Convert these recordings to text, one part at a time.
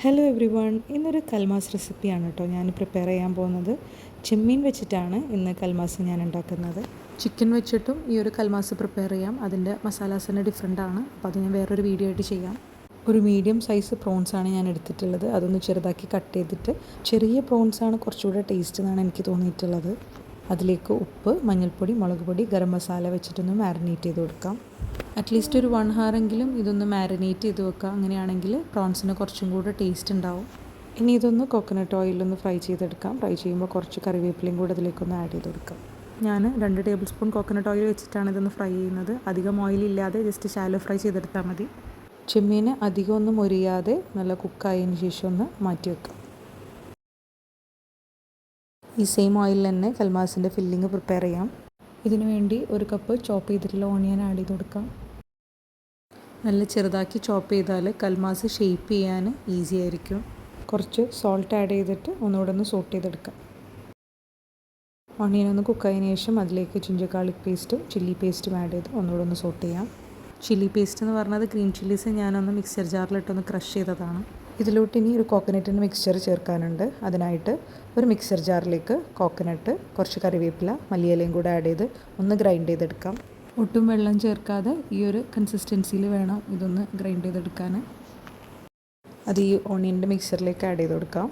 Hello every one, ഇന്നൊരു കൽമാസ് റെസിപ്പിയാണ് കേട്ടോ ഞാൻ പ്രിപ്പയർ ചെയ്യാൻ പോകുന്നത്. ചെമ്മീൻ വെച്ചിട്ടാണ് ഇന്ന് കൽമാസ് ഞാൻ ഉണ്ടാക്കുന്നത്. ചിക്കൻ വെച്ചിട്ടും ഈ ഒരു കൽമാസ് പ്രിപ്പയർ ചെയ്യാം. അതിൻ്റെ മസാലാസ് തന്നെ ഡിഫറെൻ്റ് ആണ്. അപ്പോൾ അത് ഞാൻ വേറൊരു വീഡിയോ ആയിട്ട് ചെയ്യാം. ഒരു മീഡിയം സൈസ് പ്രോൺസാണ് ഞാൻ എടുത്തിട്ടുള്ളത്. അതൊന്ന് ചെറുതാക്കി കട്ട് ചെയ്തിട്ട്, ചെറിയ പ്രോൺസാണ് കുറച്ചുകൂടെ ടേസ്റ്റ് എന്നാണ് എനിക്ക് തോന്നിയിട്ടുള്ളത്. അതിലേക്ക് ഉപ്പ്, മഞ്ഞൾപ്പൊടി, മുളക് പൊടി, ഗരം മസാല വെച്ചിട്ടൊന്ന് മാരിനേറ്റ് ചെയ്ത് കൊടുക്കാം. അറ്റ്ലീസ്റ്റ് ഒരു 1 hour എങ്കിലും ഇതൊന്ന് മാരിനേറ്റ് ചെയ്ത് വെക്കുക. അങ്ങനെയാണെങ്കിൽ പ്രോൺസിന് കുറച്ചും കൂടെ ടേസ്റ്റ് ഉണ്ടാവും. ഇനി ഇതൊന്ന് കോക്കനട്ട് ഓയിലൊന്ന് ഫ്രൈ ചെയ്തെടുക്കാം. ഫ്രൈ ചെയ്യുമ്പോൾ കുറച്ച് കറിവേപ്പിലയും കൂടെ ഇതിലേക്കൊന്ന് ആഡ് ചെയ്ത് കൊടുക്കാം. ഞാൻ 2 ടേബിൾ സ്പൂൺ കോക്കനട്ട് ഓയിൽ വെച്ചിട്ടാണ് ഇതൊന്ന് ഫ്രൈ ചെയ്യുന്നത്. അധികം ഓയിലില്ലാതെ ജസ്റ്റ് ശാലോ ഫ്രൈ ചെയ്തെടുത്താൽ മതി. ചെമ്മീൻ അധികം ഒന്നും മൊരിയാതെ നല്ല കുക്കായതിന് ശേഷം ഒന്ന് മാറ്റി വെക്കാം. ഈ സെയിം ഓയിലിൽ തന്നെ കൽമാസിൻ്റെ ഫില്ലിങ് പ്രിപ്പയർ ചെയ്യാം. ഇതിനു വേണ്ടി 1 കപ്പ് ചോപ്പ് ചെയ്തിട്ടുള്ള ഓണിയൻ ആഡ് ചെയ്ത് കൊടുക്കാം. നല്ല ചെറുതാക്കി ചോപ്പ് ചെയ്താൽ കൽമാസ് ഷേപ്പ് ചെയ്യാൻ ഈസി ആയിരിക്കും. കുറച്ച് സോൾട്ട് ആഡ് ചെയ്തിട്ട് ഒന്നുകൂടെ ഒന്ന് സോട്ട് ചെയ്തെടുക്കാം. ഓണിയൻ ഒന്ന് കുക്കായതിനു ശേഷം അതിലേക്ക് ജിഞ്ചർ ഗാർലിക് പേസ്റ്റും ചില്ലി പേസ്റ്റും ആഡ് ചെയ്ത് ഒന്നുകൂടെ ഒന്ന് സോട്ട് ചെയ്യാം. ചില്ലി പേസ്റ്റ് എന്ന് പറഞ്ഞത് ഗ്രീൻ ചില്ലീസ് ഞാനൊന്ന് മിക്സർ ജാറിലിട്ടൊന്ന് ക്രഷ് ചെയ്തതാണ്. ഇതിലോട്ട് ഇനി ഒരു കോക്കനട്ടിൻ്റെ മിക്സ്ചർ ചേർക്കാനുണ്ട്. അതിനായിട്ട് ഒരു മിക്സർ ജാറിലേക്ക് കോക്കനട്ട്, കുറച്ച് കറിവേപ്പില, മല്ലിയിലയും കൂടെ ആഡ് ചെയ്ത് ഒന്ന് ഗ്രൈൻഡ് ചെയ്തെടുക്കാം. ഒട്ടും വെള്ളം ചേർക്കാതെ ഈ ഒരു കൺസിസ്റ്റൻസിയിൽ വേണം ഇതൊന്ന് ഗ്രൈൻഡ് ചെയ്തെടുക്കാൻ. അത് ഈ ഓണിയൻ്റെ മിക്സറിലേക്ക് ആഡ് ചെയ്ത് കൊടുക്കാം.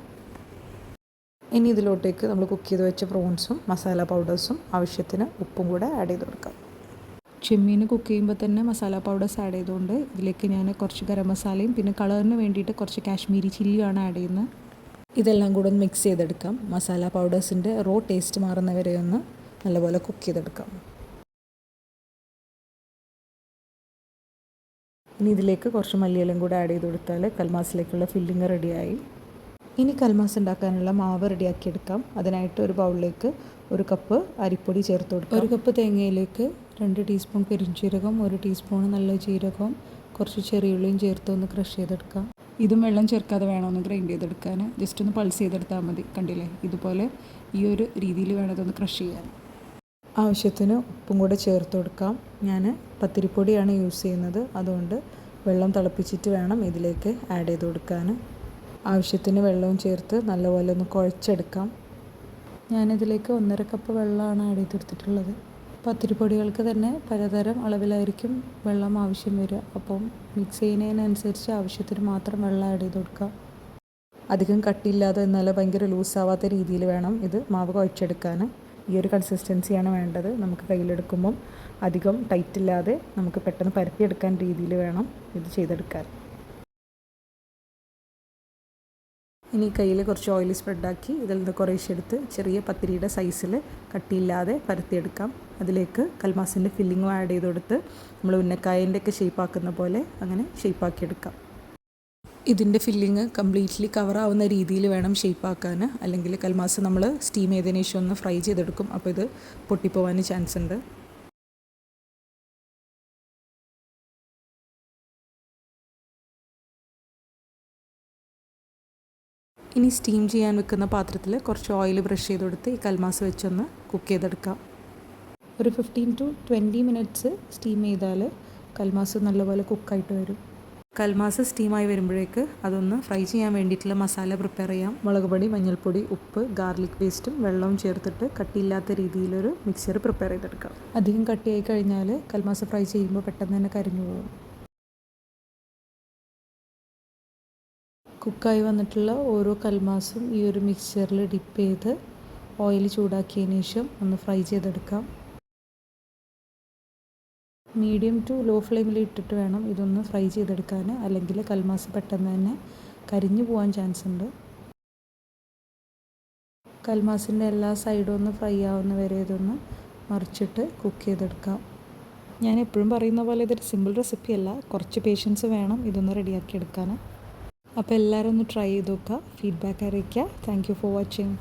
ഇനി ഇതിലോട്ടേക്ക് നമ്മൾ കുക്ക് ചെയ്ത് വെച്ച പ്രോൺസും മസാല പൗഡേഴ്സും ആവശ്യത്തിന് ഉപ്പും കൂടെ ആഡ് ചെയ്ത് കൊടുക്കാം. ചെമ്മീൻ കുക്ക് ചെയ്യുമ്പോൾ തന്നെ മസാല പൗഡേഴ്സ് ആഡ് ചെയ്തുകൊണ്ട് ഇതിലേക്ക് ഞാൻ കുറച്ച് ഗരം മസാലയും പിന്നെ കളറിന് വേണ്ടിയിട്ട് കുറച്ച് കാശ്മീരി ചില്ലിയാണ് ആഡ് ചെയ്യുന്നത്. ഇതെല്ലാം കൂടെ ഒന്ന് മിക്സ് ചെയ്തെടുക്കാം. മസാല പൗഡേഴ്സിൻ്റെ റോ ടേസ്റ്റ് മാറുന്നവരെ ഒന്ന് നല്ലപോലെ കുക്ക് ചെയ്തെടുക്കാം. ഇനി ഇതിലേക്ക് കുറച്ച് മല്ലിയിലയും കൂടെ ആഡ് ചെയ്ത് കൊടുത്താൽ കൽമാസിലേക്കുള്ള ഫില്ലിങ് റെഡിയായി. ഇനി കൽമാസ് ഉണ്ടാക്കാനുള്ള മാവ് റെഡിയാക്കി എടുക്കാം. അതിനായിട്ട് ഒരു ബൗളിലേക്ക് 1 കപ്പ് അരിപ്പൊടി ചേർത്ത് കൊടുക്കാം. 1 കപ്പ് തേങ്ങയിലേക്ക് 2 ടീസ്പൂൺ പെരുംജീരകം, 1 ടീസ്പൂൺ നല്ല ജീരകം, കുറച്ച് ചെറിയുള്ളിയും ചേർത്ത് ഒന്ന് ക്രഷ് ചെയ്തെടുക്കാം. ഇതും വെള്ളം ചേർക്കാതെ വേണം ഒന്ന് ഗ്രൈൻഡ് ചെയ്തെടുക്കാൻ. ജസ്റ്റ് ഒന്ന് പൾസ് ചെയ്തെടുത്താൽ മതി. കണ്ടില്ലേ, ഇതുപോലെ ഈ ഒരു രീതിയിൽ വേണം ഇതൊന്ന് ക്രഷ് ചെയ്യാൻ. ആവശ്യത്തിന് ഉപ്പും കൂടെ ചേർത്ത് കൊടുക്കാം. ഞാൻ പത്തിരിപ്പൊടിയാണ് യൂസ് ചെയ്യുന്നത്. അതുകൊണ്ട് വെള്ളം തിളപ്പിച്ചിട്ട് വേണം ഇതിലേക്ക് ആഡ് ചെയ്ത് കൊടുക്കാൻ. ആവശ്യത്തിന് വെള്ളവും ചേർത്ത് നല്ലപോലെ ഒന്ന് കുഴച്ചെടുക്കാം. ഞാനിതിലേക്ക് 1.5 കപ്പ് വെള്ളമാണ് ആഡ് ചെയ്തെടുത്തിട്ടുള്ളത്. പത്തിരിപ്പൊടികൾക്ക് തന്നെ പലതരം അളവിലായിരിക്കും വെള്ളം ആവശ്യം വരിക. അപ്പം മിക്സ് ചെയ്യുന്നതിനനുസരിച്ച് ആവശ്യത്തിന് മാത്രം വെള്ളം ആഡ് ചെയ്ത് കൊടുക്കുക. അധികം കട്ടിയില്ലാതെ എന്നാൽ ഭയങ്കര ലൂസാവാത്ത രീതിയിൽ വേണം ഇത് മാവ് കുഴച്ചെടുക്കാൻ. ഈ ഒരു കൺസിസ്റ്റൻസിയാണ് വേണ്ടത്. നമുക്ക് കയ്യിലെടുക്കുമ്പം അധികം ടൈറ്റില്ലാതെ നമുക്ക് പെട്ടെന്ന് പരത്തിയെടുക്കാൻ രീതിയിൽ വേണം ഇത് ചെയ്തെടുക്കാൻ. ഇനി കയ്യിൽ കുറച്ച് ഓയിൽ സ്പ്രെഡാക്കി ഇതിൽ നിന്ന് കുറേശ്ശെ എടുത്ത് ചെറിയ പത്തിരിയുടെ സൈസിൽ കട്ടിയില്ലാതെ പരത്തിയെടുക്കാം. അതിലേക്ക് കൽമാസിൻ്റെ ഫില്ലിങ്ങും ആഡ് ചെയ്ത് കൊടുത്ത് നമ്മൾ ഉന്നക്കായൻ്റെയൊക്കെ ഷേപ്പാക്കുന്ന പോലെ അങ്ങനെ ഷേപ്പാക്കിയെടുക്കാം. ഇതിൻ്റെ ഫില്ലിങ് കംപ്ലീറ്റ്ലി കവറാവുന്ന രീതിയിൽ വേണം ഷേപ്പാക്കാൻ. അല്ലെങ്കിൽ കൽമാസ് നമ്മൾ സ്റ്റീം ചെയ്തതിന് ശേഷം ഒന്ന് ഫ്രൈ ചെയ്തെടുക്കും. അപ്പോൾ ഇത് പൊട്ടിപ്പോവാൻ ചാൻസ് ഉണ്ട്. ഇനി സ്റ്റീം ചെയ്യാൻ വെക്കുന്ന പാത്രത്തിൽ കുറച്ച് ഓയിൽ ബ്രഷ് ചെയ്ത് കൊടുത്ത് ഈ കൽമാസ് വെച്ചൊന്ന് കുക്ക് ചെയ്തെടുക്കാം. ഒരു 15 to 20 മിനിറ്റ്സ് സ്റ്റീം ചെയ്താൽ കൽമാസ് നല്ലപോലെ കുക്കായിട്ട് വരും. കൽമാസ് സ്റ്റീമായി വരുമ്പോഴേക്ക് അതൊന്ന് ഫ്രൈ ചെയ്യാൻ വേണ്ടിയിട്ടുള്ള മസാല പ്രിപ്പയർ ചെയ്യാം. മുളക് പൊടി, മഞ്ഞൾപ്പൊടി, ഉപ്പ്, ഗാർലിക് പേസ്റ്റും വെള്ളവും ചേർത്തിട്ട് കട്ടിയില്ലാത്ത രീതിയിലൊരു മിക്സർ പ്രിപ്പയർ ചെയ്തെടുക്കാം. അധികം കട്ടിയായി കഴിഞ്ഞാൽ കൽമാസ് ഫ്രൈ ചെയ്യുമ്പോൾ പെട്ടെന്ന് തന്നെ കരിഞ്ഞു പോകും. കുക്കായി വന്നിട്ടുള്ള ഓരോ കൽമാസും ഈ ഒരു മിക്സ്ചറിൽ ഡിപ്പ് ചെയ്ത് ഓയിൽ ചൂടാക്കിയതിന് ശേഷം ഒന്ന് ഫ്രൈ ചെയ്തെടുക്കാം. മീഡിയം ടു ലോ ഫ്ലെയിമിൽ ഇട്ടിട്ട് വേണം ഇതൊന്ന് ഫ്രൈ ചെയ്തെടുക്കാൻ. അല്ലെങ്കിൽ കൽമാസ് പെട്ടെന്ന് തന്നെ കരിഞ്ഞു പോകാൻ ചാൻസ് ഉണ്ട്. കൽമാസിൻ്റെ എല്ലാ സൈഡും ഒന്ന് ഫ്രൈ ആവുന്ന വരെ ഇതൊന്ന് മറിച്ചിട്ട് കുക്ക് ചെയ്തെടുക്കാം. ഞാൻ എപ്പോഴും പറയുന്ന പോലെ ഇതൊരു സിമ്പിൾ റെസിപ്പി അല്ല. കുറച്ച് പേഷ്യൻസ് വേണം ഇതൊന്ന് റെഡിയാക്കി എടുക്കാൻ. അപ്പോൾ എല്ലാവരും ഒന്ന് ട്രൈ ചെയ്ത് നോക്കുക. ഫീഡ്ബാക്ക് അറിയിക്കുക. Thank you for watching.